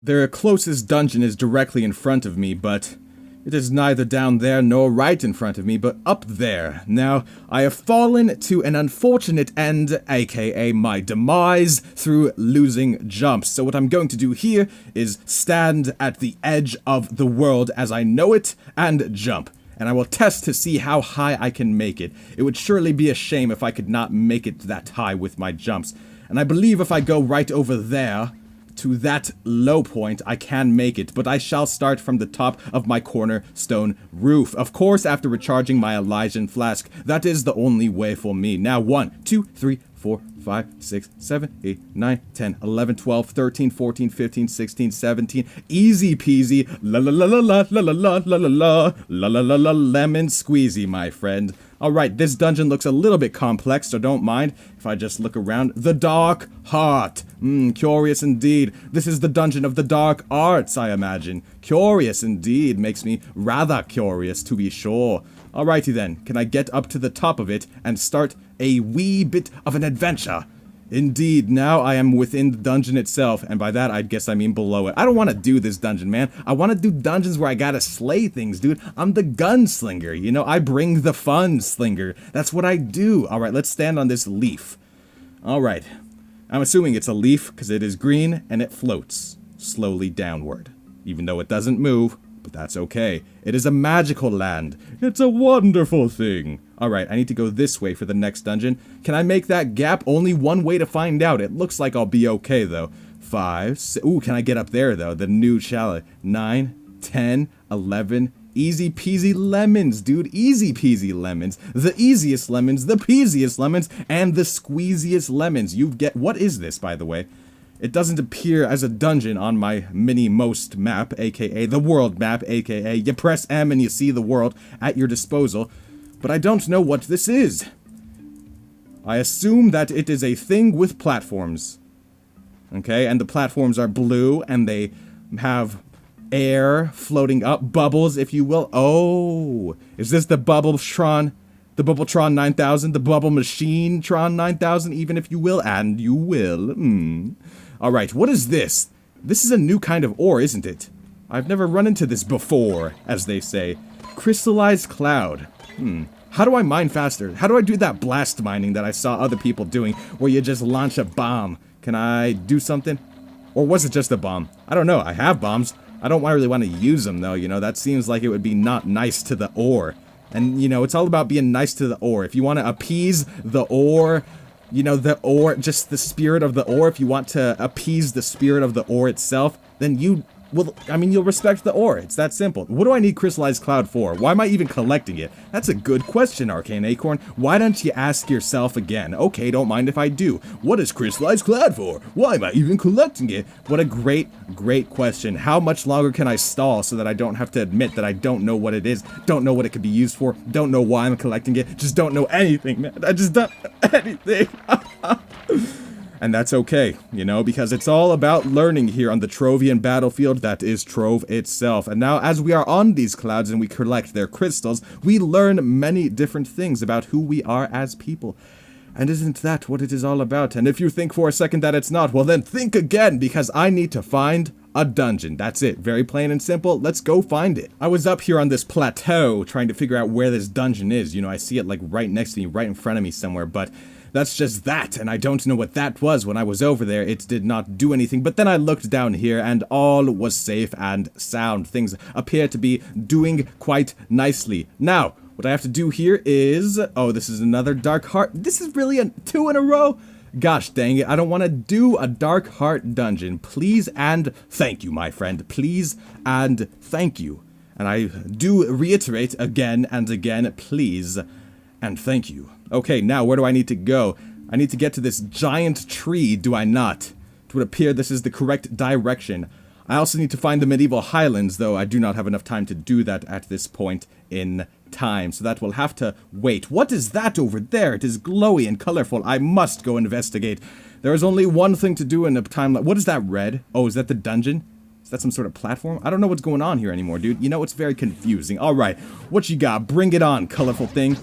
Their closest dungeon is directly in front of me, but it is neither down there nor right in front of me, but up there. Now, I have fallen to an unfortunate end, aka my demise, through losing jumps. So what I'm going to do here is stand at the edge of the world as I know it, and jump. And I will test to see how high I can make it. It would surely be a shame if I could not make it that high with my jumps. And I believe if I go right over there, to that low point, I can make it, but I shall start from the top of my cornerstone roof. Of course, after recharging my Elysian flask. That is the only way for me. Now, 1, 2, 3, 4, 5, 6, 7, 8, 9, 10, 11, 12, 13, 14, 15, 16, 17. Easy peasy. La la la la la la la la la la la la la la la lemon squeezy, my friend. Alright, this dungeon looks a little bit complex, so don't mind if I just look around. The Dark Heart. Curious indeed. This is the dungeon of the dark arts, I imagine. Curious indeed. Makes me rather curious, to be sure. Alrighty then, can I get up to the top of it and start a wee bit of an adventure? Indeed, now I am within the dungeon itself, and by that I guess I mean below it. I don't want to do this dungeon, man. I want to do dungeons where I gotta slay things, dude. I'm the gunslinger, you know? I bring the fun, slinger. That's what I do. Alright, let's stand on this leaf. Alright. I'm assuming it's a leaf, because it is green, and it floats slowly downward. Even though it doesn't move, but that's okay. It is a magical land. It's a wonderful thing. Alright, I need to go this way for the next dungeon. Can I make that gap? Only one way to find out. It looks like I'll be okay, though. 5, 6, ooh, can I get up there, though? The new chalet. 9, 10, 11, easy peasy lemons, dude. Easy peasy lemons. The easiest lemons, the peasiest lemons, and the squeeziest lemons. You get, what is this, by the way? It doesn't appear as a dungeon on my mini-most map, aka the world map, aka you press M and you see the world at your disposal. But I don't know what this is. I assume that it is a thing with platforms. Okay, and the platforms are blue, and they have air floating up, bubbles, if you will. Oh, is this the Bubbletron? The Bubbletron 9000? The Bubble Machine Tron 9000, even if you will? And you will. Alright, what is this? This is a new kind of ore, isn't it? I've never run into this before, as they say. Crystallized cloud. How do I mine faster? How do I do that blast mining that I saw other people doing, where you just launch a bomb? Can I do something? Or was it just a bomb? I don't know. I have bombs. I don't really want to use them, though, you know? That seems like it would be not nice to the ore. And, you know, it's all about being nice to the ore. If you want to appease the ore, you know, the ore, just the spirit of the ore, if you want to appease the spirit of the ore itself, then you will, I mean, you'll respect the ore. It's that simple. What do I need crystallized cloud for? Why am I even collecting it? That's a good question, Arcane Acorn. Why don't you ask yourself again? Okay, don't mind if I do. What is crystallized cloud for? Why am I even collecting it? What a great, great question. How much longer can I stall so that I don't have to admit that I don't know what it is, don't know what it could be used for, don't know why I'm collecting it, just don't know anything, man. I just don't know anything. And that's okay, you know, because it's all about learning here on the Trovian battlefield that is Trove itself. And now, as we are on these clouds and we collect their crystals, we learn many different things about who we are as people. And isn't that what it is all about? And if you think for a second that it's not, well then think again, because I need to find a dungeon. That's it. Very plain and simple. Let's go find it. I was up here on this plateau trying to figure out where this dungeon is. You know, I see it like right next to me, right in front of me somewhere, but that's just that, and I don't know what that was. When I was over there, it did not do anything, but then I looked down here, and all was safe and sound. Things appear to be doing quite nicely. Now, what I have to do here is, oh, this is another Dark Heart. This is really a 2 in a row? Gosh dang it, I don't want to do a Dark Heart dungeon. Please and thank you, my friend. Please and thank you. And I do reiterate again and again, please and thank you. Okay, now where do I need to go? I need to get to this giant tree, do I not? It would appear this is the correct direction. I also need to find the medieval highlands, though I do not have enough time to do that at this point in time, so that will have to wait. What is that over there? It is glowy and colorful. I must go investigate. There is only one thing to do in a time like... What is that red? Oh, is that the dungeon? Is that some sort of platform? I don't know what's going on here anymore, dude. You know, it's very confusing. Alright, what you got? Bring it on, colorful thing.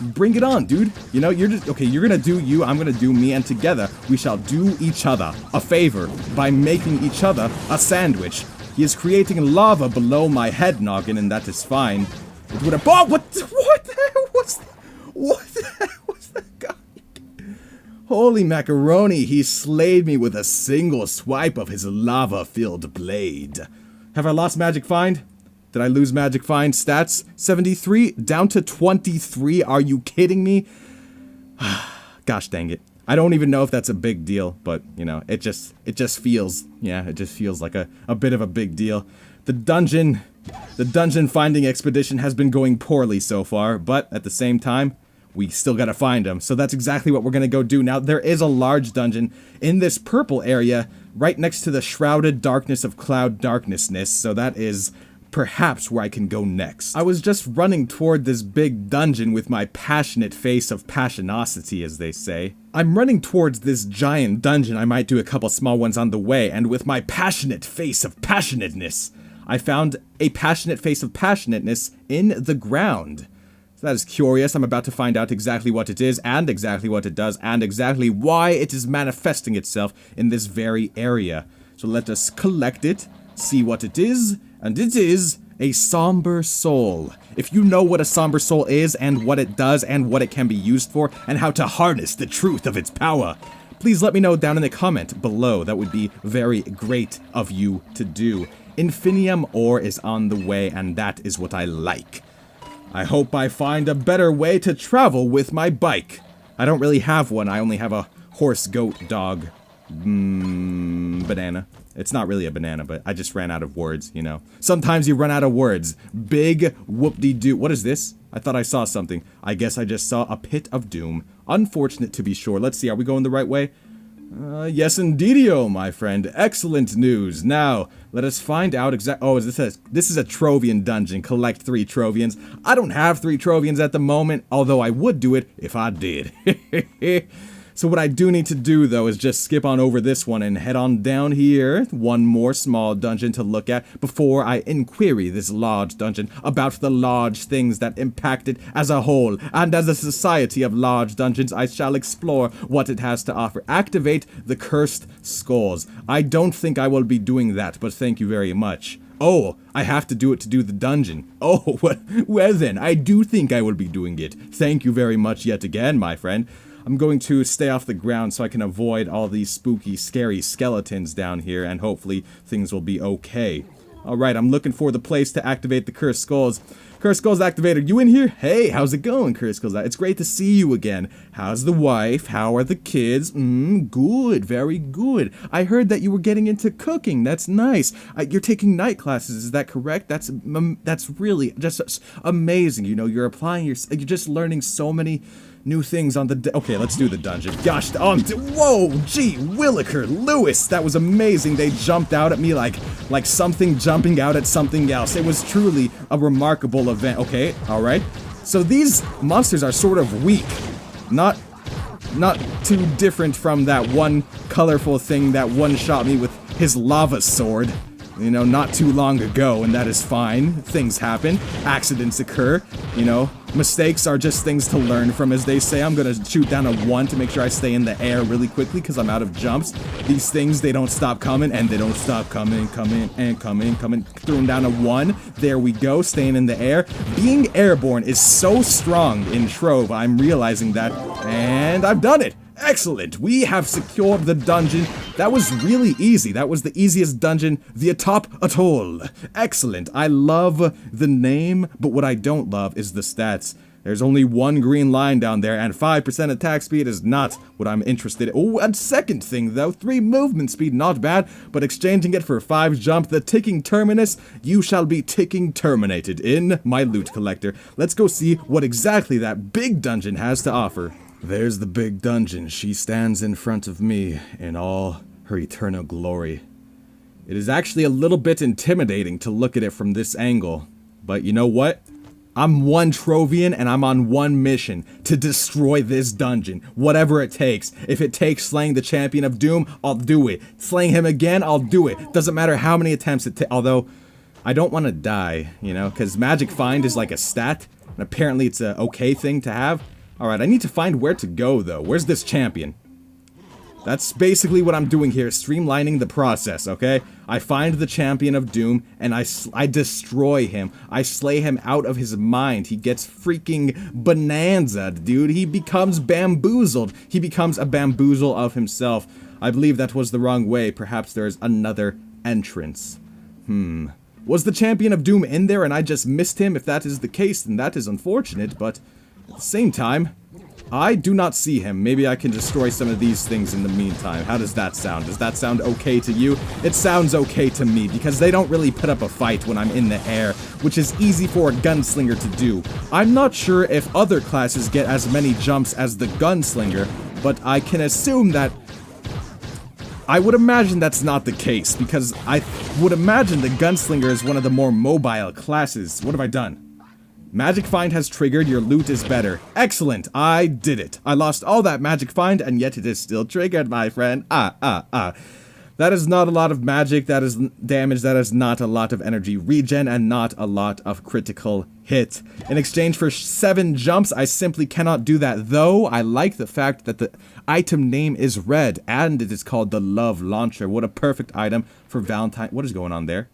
bring it on, dude. You know, you're just, okay, you're gonna do you, I'm gonna do me, and together we shall do each other a favor by making each other a sandwich. He is creating lava below my head noggin, and that is fine. It would have, oh, what the hell was that? What the hell was that guy? Holy macaroni, he slayed me with a single swipe of his lava-filled blade. Have I lost Magic Find? Did I lose Magic Find stats? 73 down to 23. Are you kidding me? Gosh dang it. I don't even know if that's a big deal, but you know, it just feels, yeah, it just feels like a bit of a big deal. The dungeon finding expedition has been going poorly so far, but at the same time, we still gotta find him. So that's exactly what we're gonna go do. Now, there is a large dungeon in this purple area right next to the shrouded darkness of cloud darknessness, so that is perhaps where I can go next. I was just running toward this big dungeon with my passionate face of passionosity, as they say. I'm running towards this giant dungeon. I might do a couple small ones on the way, and with my passionate face of passionateness, I found a passionate face of passionateness in the ground. So that is curious. I'm about to find out exactly what it is, and exactly what it does, and exactly why it is manifesting itself in this very area. So let us collect it, see what it is, and it is a somber soul. If you know what a somber soul is, and what it does, and what it can be used for, and how to harness the truth of its power, please let me know down in the comment below. That would be very great of you to do. Infinium ore is on the way, and that is what I like. I hope I find a better way to travel with my bike. I don't really have one. I only have a horse, goat, dog, banana. It's not really a banana, but I just ran out of words, you know. Sometimes you run out of words. Big whoop-de-doo. What is this? I thought I saw something. I guess I just saw a pit of doom. Unfortunate to be sure. Let's see, are we going the right way? Yes indeedio, my friend. Excellent news. Now, let us find out oh, this is a Trovian dungeon. Collect 3 Trovians. I don't have 3 Trovians at the moment, although I would do it if I did. So what I do need to do, though, is just skip on over this one and head on down here. One more small dungeon to look at before I inquiry this large dungeon about the large things that impact it as a whole. And as a society of large dungeons, I shall explore what it has to offer. Activate the cursed skulls. I don't think I will be doing that, but thank you very much. Oh, I have to do it to do the dungeon. Oh, well then, I do think I will be doing it. Thank you very much yet again, my friend. I'm going to stay off the ground so I can avoid all these spooky, scary skeletons down here, and hopefully things will be okay. Alright, I'm looking for the place to activate the Cursed Skulls. Cursed Skulls activated, you in here? Hey, how's it going, Cursed Skulls? It's great to see you again. How's the wife? How are the kids? Good, very good. I heard that you were getting into cooking. That's nice. You're taking night classes, is that correct? That's really just amazing. You know, you're just learning so many new things on the okay, let's do the dungeon. Gosh, whoa, gee, Williker, Lewis, that was amazing. They jumped out at me like something jumping out at something else. It was truly a remarkable event. Okay, alright. So these monsters are sort of weak. Not too different from that one colorful thing that one-shot me with his lava sword. You know, not too long ago, and that is fine. Things happen. Accidents occur. You know, mistakes are just things to learn from, as they say. I'm gonna shoot down a 1 to make sure I stay in the air really quickly, because I'm out of jumps. These things, they don't stop coming, and they don't stop coming. Throwing down a 1. There we go, staying in the air. Being airborne is so strong in Trove, I'm realizing that, and I've done it. Excellent! We have secured the dungeon. That was really easy. That was the easiest dungeon, the atop atoll. Excellent. I love the name, but what I don't love is the stats. There's only 1 green line down there, and 5% attack speed is not what I'm interested in. Oh, and second thing, though, 3 movement speed, not bad, but exchanging it for 5 jump, the ticking terminus, you shall be ticking terminated in my loot collector. Let's go see what exactly that big dungeon has to offer. There's the big dungeon. She stands in front of me in all her eternal glory. It is actually a little bit intimidating to look at it from this angle. But you know what? I'm 1 Trovian and I'm on 1 mission to destroy this dungeon. Whatever it takes. If it takes slaying the Champion of Doom, I'll do it. Slaying him again, I'll do it. Doesn't matter how many attempts it takes. Although, I don't want to die, you know, because Magic Find is like a stat, and apparently it's a okay thing to have. Alright, I need to find where to go, though. Where's this champion? That's basically what I'm doing here, streamlining the process, okay? I find the champion of doom, and I destroy him. I slay him out of his mind. He gets freaking bonanza, dude. He becomes bamboozled. He becomes a bamboozle of himself. I believe that was the wrong way. Perhaps there's another entrance. Was the champion of doom in there and I just missed him? If that is the case, then that is unfortunate, but at the same time, I do not see him. Maybe I can destroy some of these things in the meantime. How does that sound? Does that sound okay to you? It sounds okay to me, because they don't really put up a fight when I'm in the air, which is easy for a gunslinger to do. I'm not sure if other classes get as many jumps as the gunslinger, but I can assume that... I would imagine that's not the case, because I would imagine the gunslinger is one of the more mobile classes. What have I done? Magic Find has triggered, your loot is better. Excellent, I did it. I lost all that Magic Find, and yet it is still triggered, my friend. That is not a lot of magic, that is damage, that is not a lot of energy regen, and not a lot of critical hit. In exchange for 7 jumps, I simply cannot do that, though I like the fact that the item name is red, and it is called the Love Launcher. What a perfect item for Valentine. What is going on there?